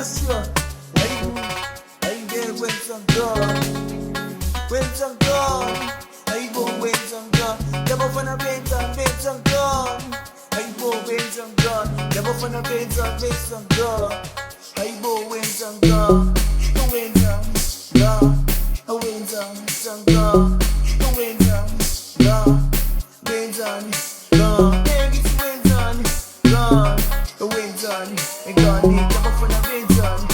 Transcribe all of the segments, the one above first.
Just sure. I get when some gone. When some gone. I go when some gone. Never wanna when some gone. I go when some gone. Never wanna when some gone. I go when some gone. When some gone. When some gone. When some gone. When some gone. It's when some gone. When some gone. Never wanna when some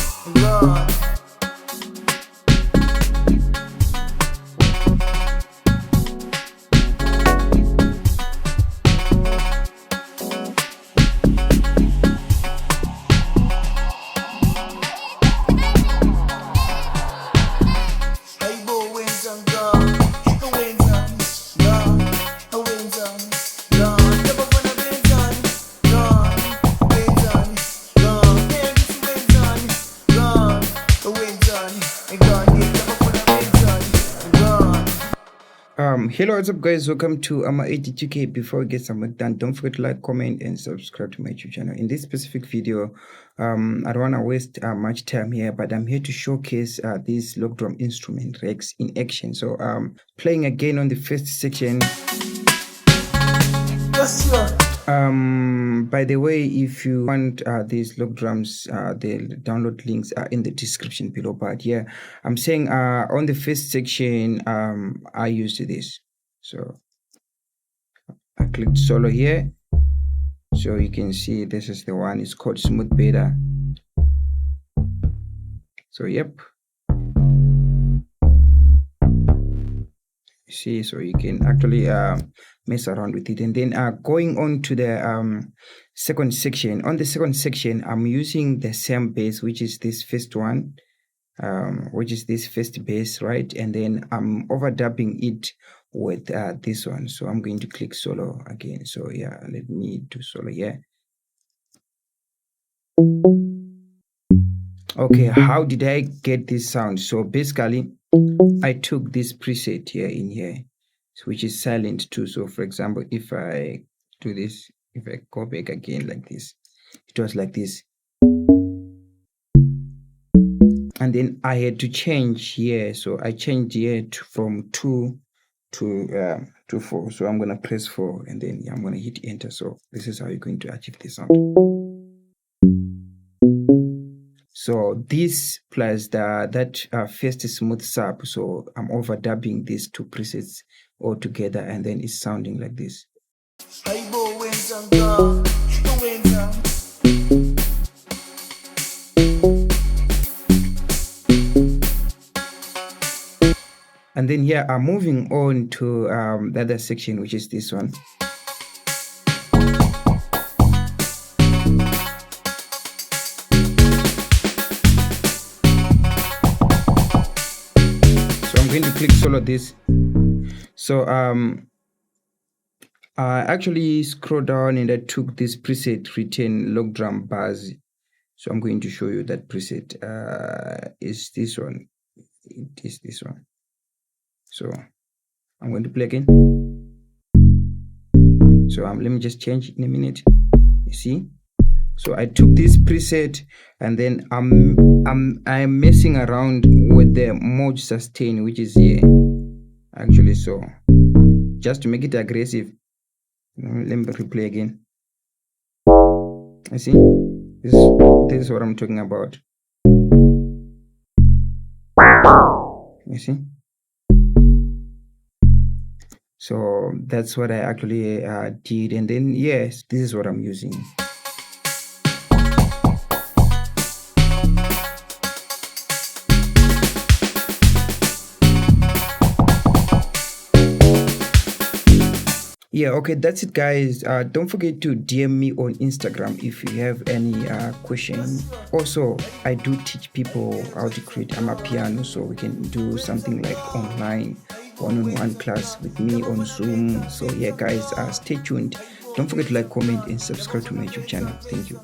gone. Hello, what's up guys, welcome to Ama82K. Before we get some work done, don't forget to like, comment and subscribe to my YouTube channel. In this specific video, I don't want to waste much time here, but I'm here to showcase these logdrum instrument racks in action. So playing again on the first section. By the way, if you want these logdrums, the download links are in the description below. But yeah, I'm saying on the first section, I used this. So I clicked solo here, so you can see this is the one. It's called Smooth Beta. So yep, see, so you can actually mess around with it. And then going on to the second section. On the second section, I'm using the same bass, which is this first one, which is this first bass, right? And then I'm overdubbing it with this one. So I'm going to click solo again. So yeah, let me do solo here. Okay, how did I get this sound? So basically I took this preset here in here, which is silent too. So for example, if I do this, if I go back again like this, it was like this. And then I had to change here. So I changed here from 2 to 4. So I'm going to press 4 and then I'm going to hit enter. So this is how you're going to achieve this sound. So this plus that first smooth sub, so I'm overdubbing these two presets all together, and then it's sounding like this. And then here I'm moving on to the other section, which is this one. Going to click solo this. So I actually scrolled down and I took this preset return logdrum bars. So I'm going to show you that preset is this one. It is this one. So I'm going to play again. So let me just change in a minute. You see, so I took this preset and then I'm messing around with the mod sustain, which is here actually. So just to make it aggressive, let me replay again. I see this is what I'm talking about. You see, so that's what I actually did. And then yes, this is what I'm using. Yeah, okay, that's it guys. Don't forget to DM me on Instagram if you have any questions. Also, I do teach people how to create Amapiano, so we can do something like online one-on-one class with me on Zoom. So yeah guys, stay tuned. Don't forget to like, comment and subscribe to my YouTube channel. Thank you.